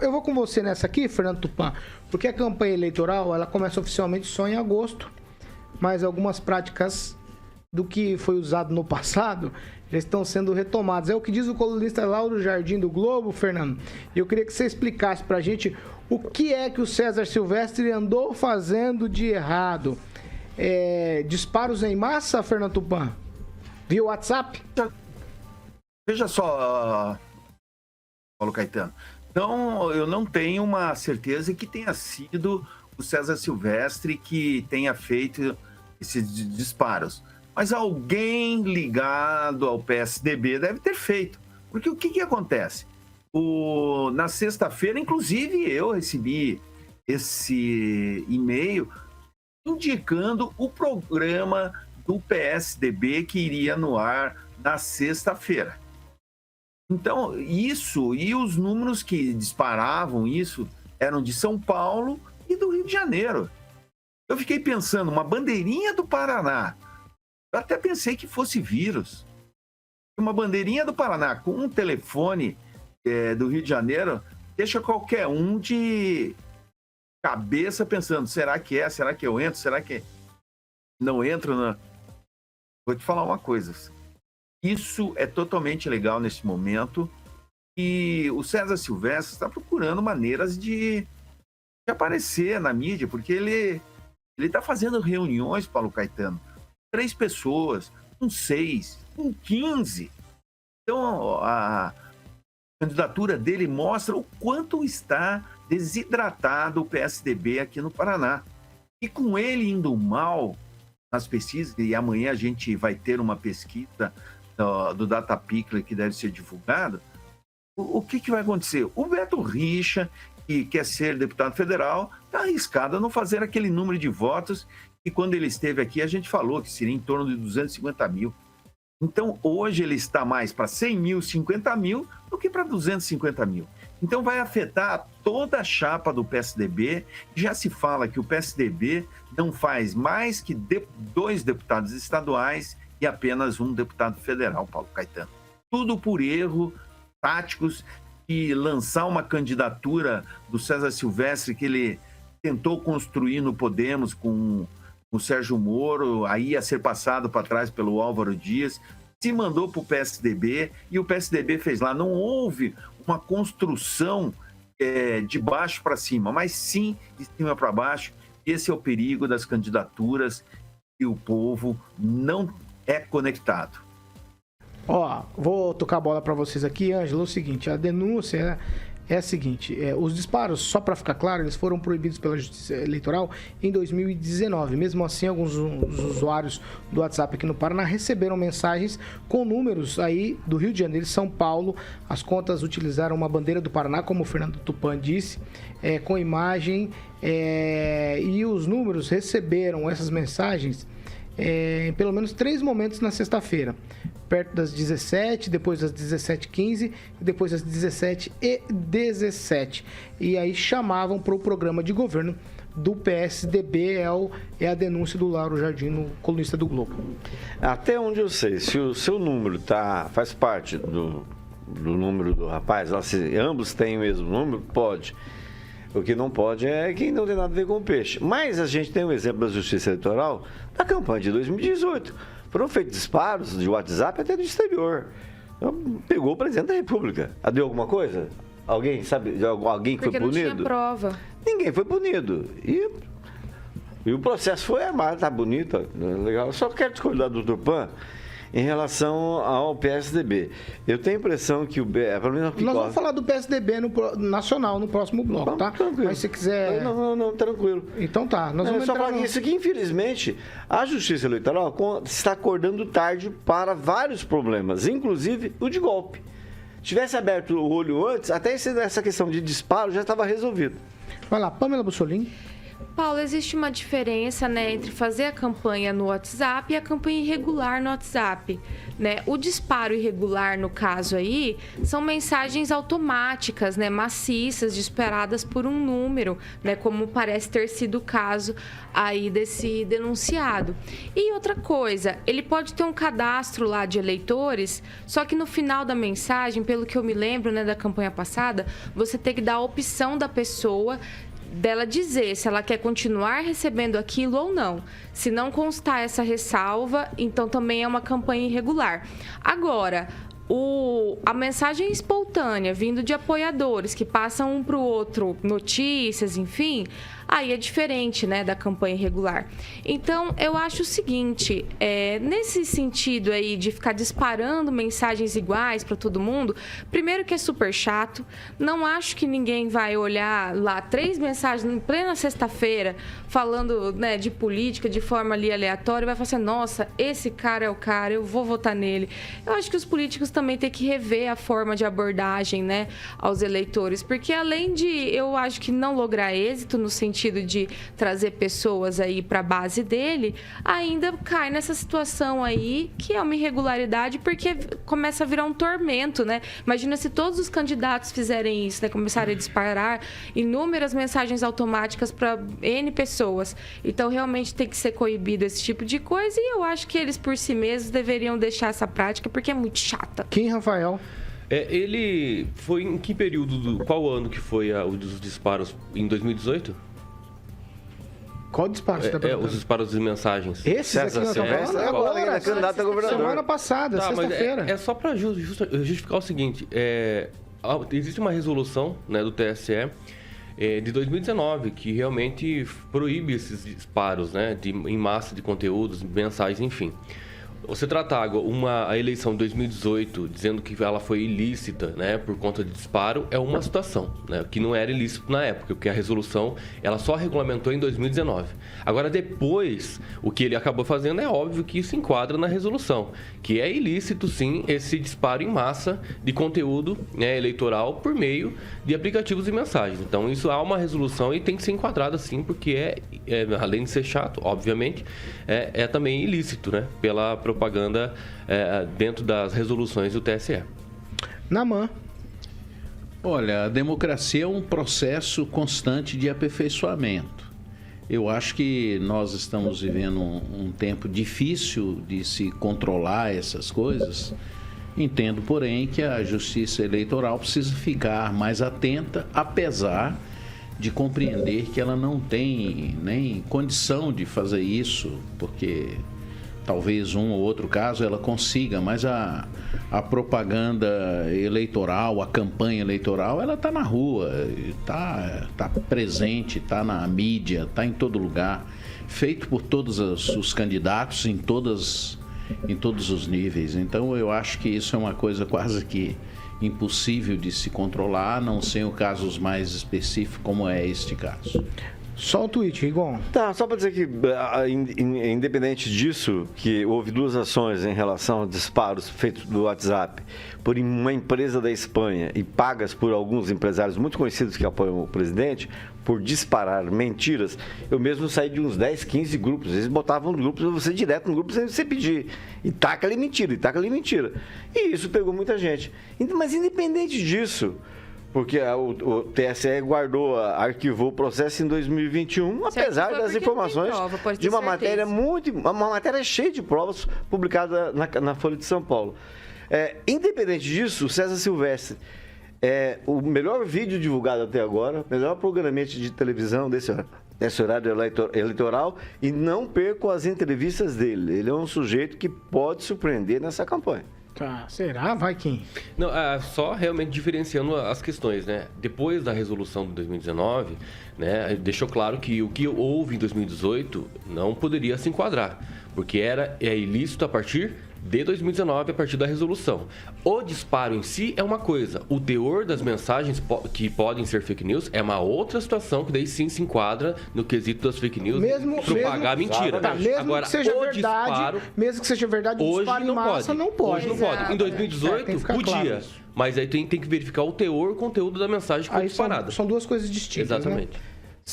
eu vou com você nessa aqui, Fernando Tupan, porque a campanha eleitoral ela começa oficialmente só em agosto, mas algumas práticas do que foi usado no passado já estão sendo retomadas. É o que diz o colunista Lauro Jardim do Globo, Fernando. E eu queria que você explicasse pra gente o que é que o César Silvestre andou fazendo de errado. Disparos em massa, Fernando Tupan? Via WhatsApp? Veja só, Paulo Caetano. Então, eu não tenho uma certeza que tenha sido o César Silvestre que tenha feito esses disparos. Mas alguém ligado ao PSDB deve ter feito. Porque o que acontece? Na sexta-feira, inclusive, eu recebi esse e-mail indicando o programa do PSDB que iria no ar na sexta-feira. Então, isso, e os números que disparavam isso eram de São Paulo e do Rio de Janeiro. Eu fiquei pensando, uma bandeirinha do Paraná. Eu até pensei que fosse vírus. Uma bandeirinha do Paraná com um telefone do Rio de Janeiro deixa qualquer um de cabeça pensando, será que é? Será que eu entro? Será que não entro? Vou te falar uma coisa. Isso é totalmente legal nesse momento e o César Silvestre está procurando maneiras de aparecer na mídia, porque ele está fazendo reuniões, Paulo Caetano, 3 pessoas, com 6, com 15. Então, a candidatura dele mostra o quanto está desidratado o PSDB aqui no Paraná. E com ele indo mal nas pesquisas, e amanhã a gente vai ter uma pesquisa do Datapickler que deve ser divulgado, o que vai acontecer? O Beto Richa, que quer ser deputado federal, está arriscado a não fazer aquele número de votos que quando ele esteve aqui a gente falou que seria em torno de 250 mil. Então, hoje ele está mais para 100 mil, 50 mil, do que para 250 mil. Então, vai afetar toda a chapa do PSDB. Já se fala que o PSDB não faz mais que 2 deputados estaduais e apenas 1 deputado federal, Paulo Caetano. Tudo por erro táticos e lançar uma candidatura do César Silvestre que ele tentou construir no Podemos com o Sérgio Moro, aí ia ser passado para trás pelo Álvaro Dias, se mandou para o PSDB e o PSDB fez lá. Não houve uma construção de baixo para cima, mas sim de cima para baixo. Esse é o perigo das candidaturas e o povo não é conectado. Vou tocar a bola para vocês aqui, Ângelo. É o seguinte, a denúncia é a seguinte, os disparos, só para ficar claro, eles foram proibidos pela Justiça Eleitoral em 2019. Mesmo assim, alguns usuários do WhatsApp aqui no Paraná receberam mensagens com números aí do Rio de Janeiro e São Paulo. As contas utilizaram uma bandeira do Paraná, como o Fernando Tupan disse, com imagem, e os números receberam essas mensagens em pelo menos 3 momentos na sexta-feira. Perto das 17, depois das 17h15 e depois das 17h17. E aí chamavam para o programa de governo do PSDB, é a denúncia do Lauro Jardim, no colunista do Globo. Até onde eu sei, se o seu número faz parte do número do rapaz, se ambos têm o mesmo número, pode. O que não pode é quem não tem nada a ver com o peixe. Mas a gente tem um exemplo da Justiça Eleitoral da campanha de 2018. Foram feitos disparos de WhatsApp até do exterior. Então, pegou o presidente da República. Deu alguma coisa? Alguém sabe de alguém que foi punido? Porque não tinha prova. Ninguém foi punido. E o processo foi armado, tá bonito, legal. Só quero discordar do Tupan em relação ao PSDB. Eu tenho a impressão que pelo menos nós vamos falar do PSDB nacional no próximo bloco, tá? Tranquilo. Mas se quiser... Não, tranquilo. Então tá. Nós vamos só falar isso aqui, infelizmente, a Justiça Eleitoral está acordando tarde para vários problemas, inclusive o de golpe. Se tivesse aberto o olho antes, até essa questão de disparo já estava resolvido. Vai lá, Pamela Bussolini. Paulo, existe uma diferença, né, entre fazer a campanha no WhatsApp e a campanha irregular no WhatsApp, né? O disparo irregular, no caso aí, são mensagens automáticas, né, maciças, disparadas por um número, né, como parece ter sido o caso aí desse denunciado. E outra coisa, ele pode ter um cadastro lá de eleitores, só que no final da mensagem, pelo que eu me lembro, né, da campanha passada, você tem que dar a opção da pessoa dela dizer se ela quer continuar recebendo aquilo ou não. Se não constar essa ressalva, então também é uma campanha irregular. Agora, a mensagem espontânea vindo de apoiadores que passam um para o outro notícias, enfim, aí é diferente, né, da campanha irregular. Então, eu acho o seguinte, nesse sentido aí de ficar disparando mensagens iguais para todo mundo, primeiro que é super chato, não acho que ninguém vai olhar lá 3 mensagens em plena sexta-feira falando, né, de política de forma ali aleatória e vai falar assim, nossa, esse cara é o cara, eu vou votar nele. Eu acho que os políticos também têm que rever a forma de abordagem, né, aos eleitores, porque além de, eu acho que não lograr êxito no sentido de trazer pessoas aí para a base dele, ainda cai nessa situação aí que é uma irregularidade porque começa a virar um tormento, né? Imagina se todos os candidatos fizerem isso, né? Começarem a disparar inúmeras mensagens automáticas para N pessoas. Então, realmente tem que ser coibido esse tipo de coisa e eu acho que eles por si mesmos deveriam deixar essa prática porque é muito chata. Quem, Rafael? Ele foi em que período, qual ano que foi os disparos? Em 2018? Qual disparo você está perguntando? Os disparos de mensagens. Esses aqui nós estamos falando agora, agora, candidato a governador. semana passada, sexta-feira. É só para justificar o seguinte, existe uma resolução, né, do TSE de 2019 que realmente proíbe esses disparos, né, em massa de conteúdos, mensagens, enfim. Você tratar a eleição de 2018 dizendo que ela foi ilícita, né, por conta de disparo, é uma situação, né, que não era ilícito na época, porque a resolução ela só regulamentou em 2019. Agora, depois, o que ele acabou fazendo é óbvio que isso enquadra na resolução, que é ilícito, sim, esse disparo em massa de conteúdo, né, eleitoral por meio de aplicativos e mensagens. Então, isso há uma resolução e tem que ser enquadrado, sim, porque além de ser chato, obviamente, é também ilícito, né, pela propaganda dentro das resoluções do TSE. Naman. Olha, a democracia é um processo constante de aperfeiçoamento. Eu acho que nós estamos vivendo um tempo difícil de se controlar essas coisas. Entendo, porém, que a Justiça Eleitoral precisa ficar mais atenta, apesar de compreender que ela não tem nem condição de fazer isso, porque talvez um ou outro caso ela consiga, mas a propaganda eleitoral, a campanha eleitoral, ela está na rua, está presente, está na mídia, está em todo lugar, feito por todos os candidatos em todos os níveis. Então eu acho que isso é uma coisa quase que impossível de se controlar, a não ser casos mais específicos como é este caso. Só o tweet, Rigon. Tá, só para dizer que, independente disso, que houve 2 ações em relação a disparos feitos do WhatsApp por uma empresa da Espanha e pagas por alguns empresários muito conhecidos que apoiam o presidente, por disparar mentiras, eu mesmo saí de uns 10, 15 grupos. Eles botavam no grupo, você direto no grupo, sem você pedir. E taca ali mentira, e taca ali mentira. E isso pegou muita gente. Mas independente disso, porque o TSE arquivou o processo em 2021, apesar das informações de uma matéria uma matéria cheia de provas publicada na Folha de São Paulo. Independente disso, o César Silvestre o melhor vídeo divulgado até agora, melhor programete de televisão desse horário eleitoral, e não perco as entrevistas dele. Ele é um sujeito que pode surpreender nessa campanha. Tá, será? Vai, Kim? Não, só realmente diferenciando as questões, né? Depois da resolução de 2019, né, deixou claro que o que houve em 2018 não poderia se enquadrar, porque é ilícito a partir de 2019, a partir da resolução. O disparo em si é uma coisa, o teor das mensagens que podem ser fake news é uma outra situação, que daí sim se enquadra no quesito das fake news, propagar mentira. Tá, mesmo agora, que seja verdade, o disparo em massa não pode. Hoje não pode. Em 2018 podia, claro, mas aí tem que verificar o teor e o conteúdo da mensagem que foi disparada. São 2 coisas distintas. Exatamente. Né?